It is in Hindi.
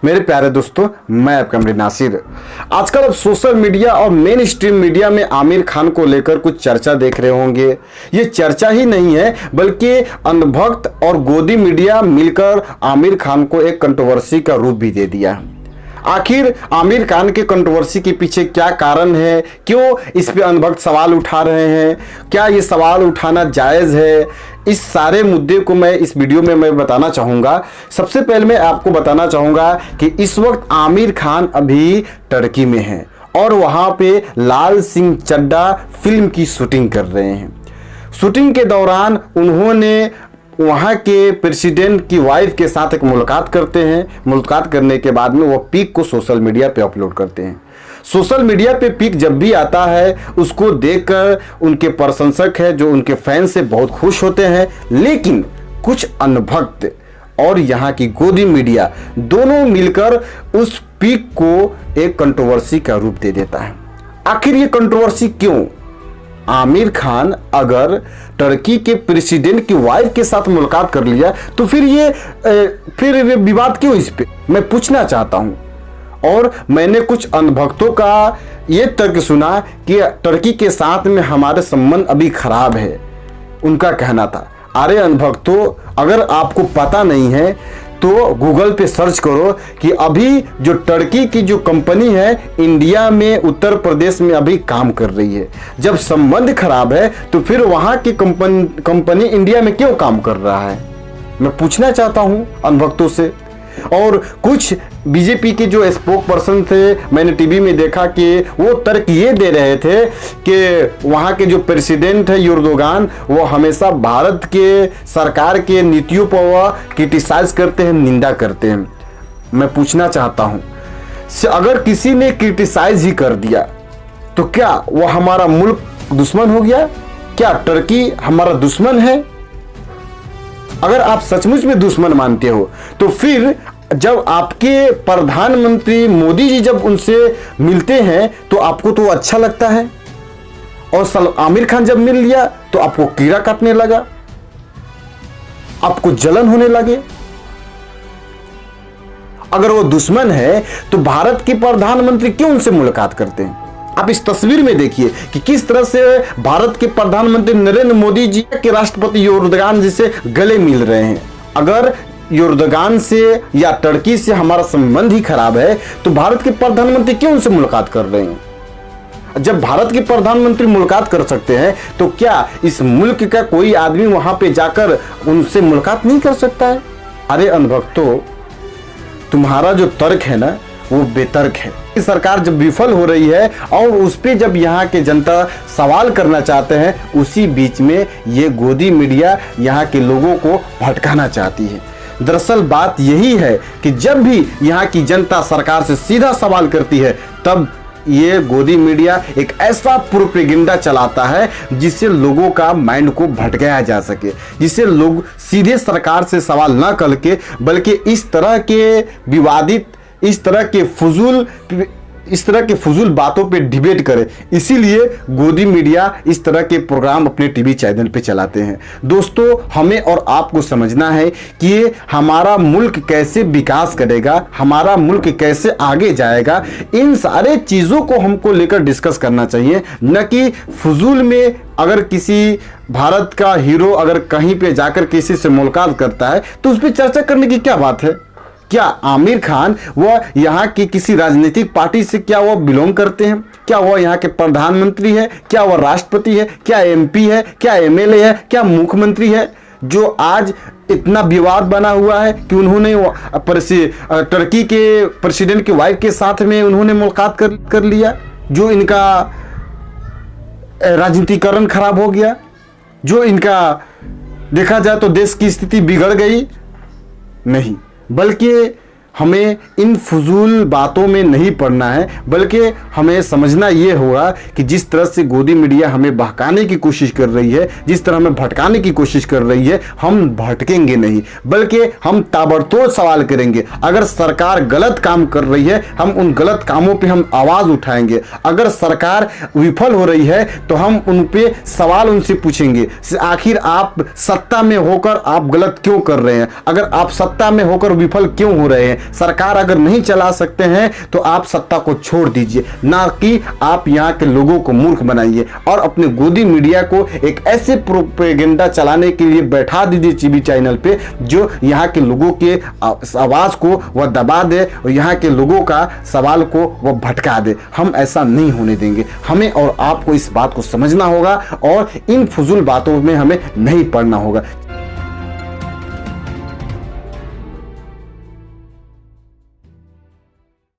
मेरे प्यारे दोस्तों, मैं आपका अमरीन नासिर। आजकल अब सोशल मीडिया और मेन स्ट्रीम मीडिया में आमिर खान को लेकर कुछ चर्चा देख रहे होंगे। ये चर्चा ही नहीं है बल्कि अंधभक्त और गोदी मीडिया मिलकर आमिर खान को एक कंट्रोवर्सी का रूप भी दे दिया। आखिर आमिर खान के कंट्रोवर्सी के पीछे क्या कारण है? क्यों इस पे अंधभक्त सवाल उठा रहे हैं? क्या ये सवाल उठाना जायज़ है? इस सारे मुद्दे को मैं इस वीडियो में मैं बताना चाहूँगा। सबसे पहले मैं आपको बताना चाहूँगा कि इस वक्त आमिर खान अभी टर्की में हैं और वहाँ पे लाल सिंह चड्ढा फिल्म की शूटिंग कर रहे हैं। शूटिंग के दौरान उन्होंने वहाँ के प्रेसिडेंट की वाइफ के साथ एक मुलाकात करते हैं। मुलाकात करने के बाद में वो पिक को सोशल मीडिया पे अपलोड करते हैं। सोशल मीडिया पे पिक जब भी आता है उसको देखकर उनके प्रशंसक है जो उनके फैन से बहुत खुश होते हैं, लेकिन कुछ अनभक्त और यहाँ की गोदी मीडिया दोनों मिलकर उस पिक को एक कंट्रोवर्सी का रूप दे देता है। आखिर ये कंट्रोवर्सी क्यों? आमिर खान अगर टर्की के प्रेसिडेंट की वाइफ के साथ मुलाकात कर लिया तो फिर ये विवाद क्यों इस पे, मैं पूछना चाहता हूं। और मैंने कुछ अनभक्तों का ये तर्क सुना कि टर्की के साथ में हमारे संबंध अभी खराब है। उनका कहना था, अरे अनभक्तों, अगर आपको पता नहीं है तो गूगल पे सर्च करो कि अभी जो टर्की की जो कंपनी है इंडिया में उत्तर प्रदेश में अभी काम कर रही है। जब संबंध खराब है तो फिर वहाँ की कंपनी इंडिया में क्यों काम कर रहा है? मैं पूछना चाहता हूँ अनभक्तों से। और कुछ बीजेपी के जो स्पोक पर्सन थे, मैंने टीवी में देखा कि वो तर्क ये दे रहे थे कि वहाँ के जो प्रेसिडेंट है युर्दोगान, वो हमेशा भारत के सरकार के नीतियों पर वह क्रिटिसाइज करते हैं, निंदा करते हैं। मैं पूछना चाहता हूँ, अगर किसी ने क्रिटिसाइज ही कर दिया तो क्या वो हमारा मुल्क दुश्मन हो गया? क्या टर्की हमारा दुश्मन है? अगर आप सचमुच में दुश्मन मानते हो तो फिर जब आपके प्रधानमंत्री मोदी जी जब उनसे मिलते हैं तो आपको तो अच्छा लगता है, और आमिर खान जब मिल लिया तो आपको कीड़ा काटने लगा, आपको जलन होने लगे। अगर वो दुश्मन है तो भारत के प्रधानमंत्री क्यों उनसे मुलाकात करते हैं? आप इस तस्वीर में देखिए कि किस तरह से भारत के प्रधानमंत्री नरेंद्र मोदी जी के राष्ट्रपति युर्दोगान जी से गले मिल रहे हैं। अगर युर्दोगान से या टर्की से हमारा संबंध ही खराब है तो भारत के प्रधानमंत्री क्यों उनसे मुलाकात कर रहे हैं? जब भारत के प्रधानमंत्री मुलाकात कर सकते हैं तो क्या इस मुल्क का कोई आदमी वहां पे जाकर उनसे मुलाकात नहीं कर सकता है? अरे अनभक्तों, तुम्हारा जो तर्क है ना वो बेतर्क है। सरकार जब विफल हो रही है और उस पे जब यहाँ के जनता सवाल करना चाहते हैं, उसी बीच में ये गोदी मीडिया यहाँ के लोगों को भटकाना चाहती है। दरअसल बात यही है कि जब भी यहाँ की जनता सरकार से सीधा सवाल करती है तब ये गोदी मीडिया एक ऐसा प्रोपेगेंडा चलाता है जिससे लोगों का माइंड को भटकाया जा सके, जिससे लोग सीधे सरकार से सवाल न करके बल्कि इस तरह के विवादित, इस तरह के फजूल बातों पे डिबेट करें। इसीलिए गोदी मीडिया इस तरह के प्रोग्राम अपने टीवी चैनल पे चलाते हैं। दोस्तों, हमें और आपको समझना है कि हमारा मुल्क कैसे विकास करेगा, हमारा मुल्क कैसे आगे जाएगा, इन सारे चीज़ों को हमको लेकर डिस्कस करना चाहिए, न कि फजूल में। अगर किसी भारत का हीरो अगर कहीं पे जाकर किसी से मुलाकात करता है तो उस पर चर्चा करने की क्या बात है? क्या आमिर खान वह यहाँ की किसी राजनीतिक पार्टी से क्या वह बिलोंग करते हैं? क्या वह यहाँ के प्रधानमंत्री है? क्या वह राष्ट्रपति है? क्या एमपी है? क्या एमएलए है? क्या मुख्यमंत्री है जो आज इतना विवाद बना हुआ है कि उन्होंने टर्की के प्रेसिडेंट की वाइफ के साथ में उन्होंने मुलाकात कर लिया, जो इनका राजनीतिकरण खराब हो गया, जो इनका देखा जाए तो देश की स्थिति बिगड़ गई? नहीं, बल्कि हमें इन फजूल बातों में नहीं पड़ना है, बल्कि हमें समझना ये होगा कि जिस तरह से गोदी मीडिया हमें बहकाने की कोशिश कर रही है, जिस तरह हमें भटकाने की कोशिश कर रही है, हम भटकेंगे नहीं बल्कि हम ताबड़तोड़ सवाल करेंगे। अगर सरकार गलत काम कर रही है हम उन गलत कामों पे हम आवाज़ उठाएंगे। अगर सरकार विफल हो रही है तो हम उन पे सवाल उनसे पूछेंगे, आखिर आप सत्ता में होकर आप गलत क्यों कर रहे हैं? अगर आप सत्ता में होकर विफल क्यों हो रहे हैं? सरकार अगर नहीं चला सकते हैं तो आप सत्ता को छोड़ दीजिए, ना कि आप यहाँ के लोगों को मूर्ख बनाइए और अपने गोदी मीडिया को एक ऐसे प्रोपेगेंडा चलाने के लिए बैठा दीजिए टीवी चैनल पे जो यहाँ के लोगों के आवाज को वह दबा दे और यहाँ के लोगों का सवाल को वह भटका दे। हम ऐसा नहीं होने देंगे। हमें और आपको इस बात को समझना होगा और इन फजूल बातों में हमें नहीं पड़ना होगा।